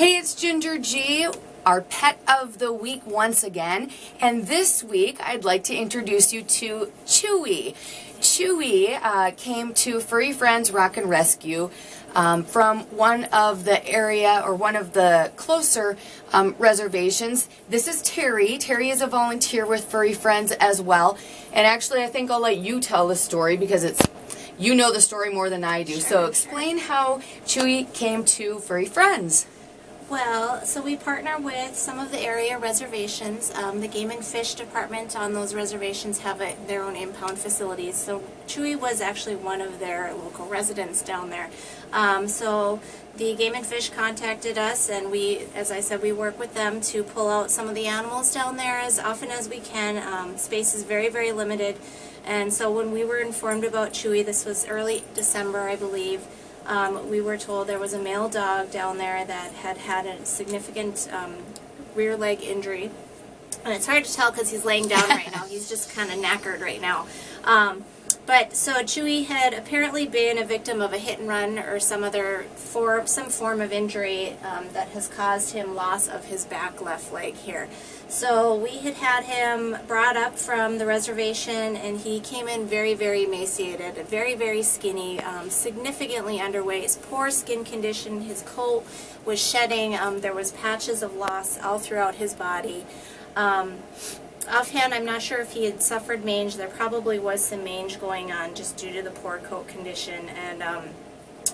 Hey, it's Ginger G, our pet of the week once again, and this week I'd like to introduce you to Chewy. Chewy came to Furry Friends Rock and Rescue from one of the closer reservations. This is Terry. Terry is a volunteer with Furry Friends as well, and actually I think I'll let you tell the story because you know the story more than I do. So explain how Chewy came to Furry Friends. Well, so we partner with some of the area reservations. The Game and Fish Department on those reservations have their own impound facilities. So Chewy was actually one of their local residents down there. So the Game and Fish contacted us, and we, as I said, we work with them to pull out some of the animals down there as often as we can. Space is very, very limited. And so when we were informed about Chewy, this was early December, I believe, we were told there was a male dog down there that had a significant rear leg injury. And it's hard to tell because he's laying down right now. He's just kind of knackered right now. But so Chewy had apparently been a victim of a hit and run or some form of injury that has caused him loss of his back left leg here. So we had him brought up from the reservation, and he came in very, very emaciated, very, very skinny, significantly underweight, his poor skin condition, his coat was shedding, there was patches of loss all throughout his body. Offhand, I'm not sure if he had suffered mange. There probably was some mange going on just due to the poor coat condition, and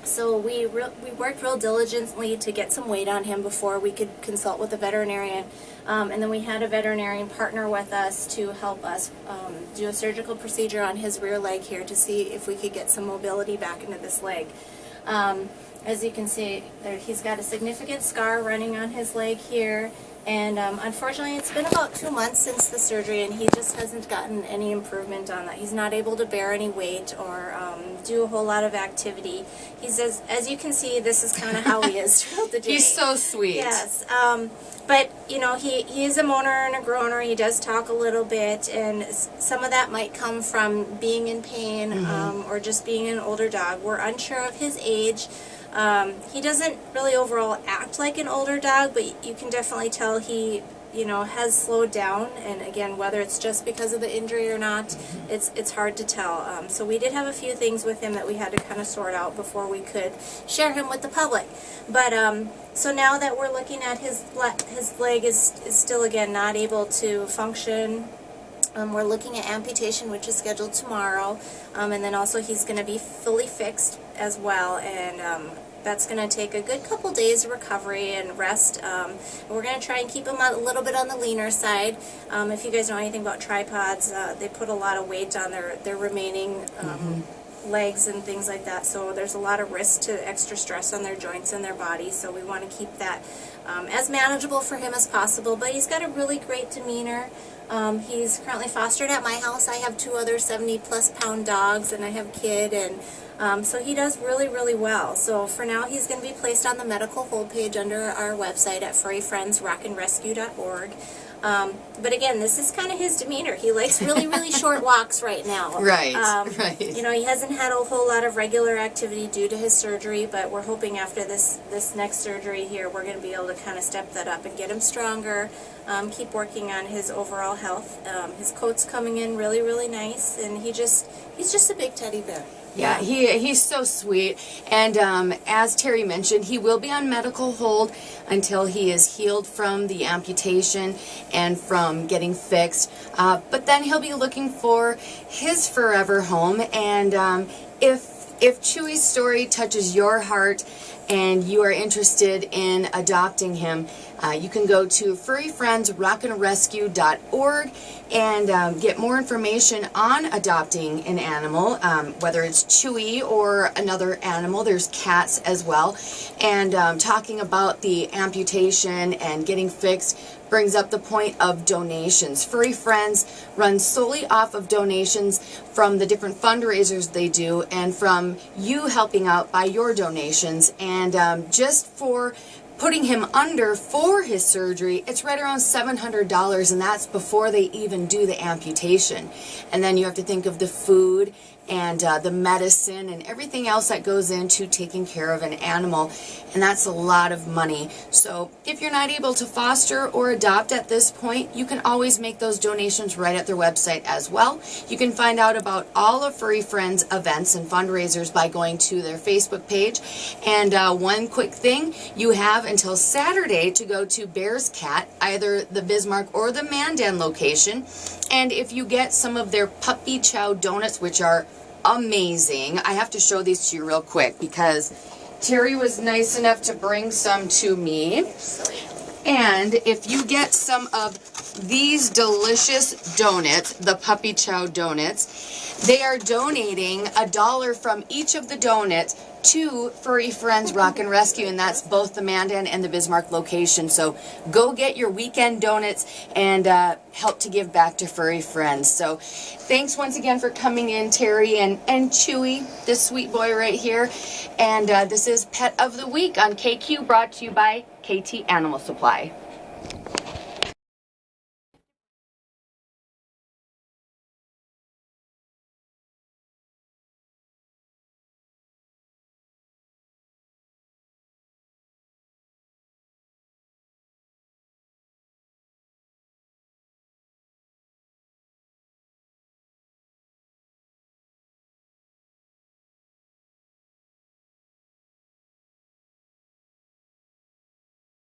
so we worked real diligently to get some weight on him before we could consult with a veterinarian, and then we had a veterinarian partner with us to help us do a surgical procedure on his rear leg here to see if we could get some mobility back into this leg. As you can see, he's got a significant scar running on his leg here. And unfortunately, it's been about 2 months since the surgery, and he just hasn't gotten any improvement on that. He's not able to bear any weight or do a whole lot of activity. He says, as you can see, this is kind of how he is throughout the day. He's so sweet. Yes. But, you know, he is a moaner and a groaner. He does talk a little bit, and some of that might come from being in pain or just being an older dog. We're unsure of his age. He doesn't really overall act like an older dog, but you can definitely tell he, has slowed down. And again, whether it's just because of the injury or not, it's hard to tell. So we did have a few things with him that we had to kind of sort out before we could share him with the public. But so now that we're looking at his leg is still again not able to function. We're looking at amputation, which is scheduled tomorrow, and then also he's going to be fully fixed as well, and that's going to take a good couple days of recovery and rest. We're going to try and keep him a little bit on the leaner side. If you guys know anything about tripods, they put a lot of weight on their remaining legs and things like that, so there's a lot of risk to extra stress on their joints and their body, so we want to keep that as manageable for him as possible. But he's got a really great demeanor. He's currently fostered at my house. I have 2 other 70-plus pound dogs, and I have a kid, and so he does really, really well. So for now, he's going to be placed on the medical hold page under our website at furryfriendsrockandrescue.org. But again, this is kind of his demeanor. He likes really, really short walks right now. Right, right. He hasn't had a whole lot of regular activity due to his surgery, but we're hoping after this next surgery here, we're going to be able to kind of step that up and get him stronger, keep working on his overall health. His coat's coming in really, really nice, and he's just a big teddy bear. Yeah, he's so sweet, and as Terry mentioned, he will be on medical hold until he is healed from the amputation and from getting fixed, but then he'll be looking for his forever home. And if Chewy's story touches your heart and you are interested in adopting him, you can go to furryfriendsrockandrescue.org and get more information on adopting an animal, whether it's Chewy or another animal. There's cats as well. And talking about the amputation and getting fixed brings up the point of donations. Furry Friends runs solely off of donations from the different fundraisers they do and from you helping out by your donations. And just for putting him under for his surgery, it's right around $700, and that's before they even do the amputation. And then you have to think of the food and the medicine and everything else that goes into taking care of an animal, and that's a lot of money. So if you're not able to foster or adopt at this point, you can always make those donations right at their website as well. You can find out about all of Furry Friends events and fundraisers by going to their Facebook page. And one quick thing, you have until Saturday to go to Bear's Cat, either the Bismarck or the Mandan location. And if you get some of their puppy chow donuts, which are amazing, I have to show these to you real quick because Terry was nice enough to bring some to me. And if you get some of these delicious donuts, the puppy chow donuts, they are donating $1 from each of the donuts to Furry Friends Rock and Rescue, and that's both the Mandan and the Bismarck location. So go get your weekend donuts and help to give back to Furry Friends. So thanks once again for coming in, Terry and Chewy, this sweet boy right here. And this is Pet of the Week on KQ, brought to you by KT Animal Supply.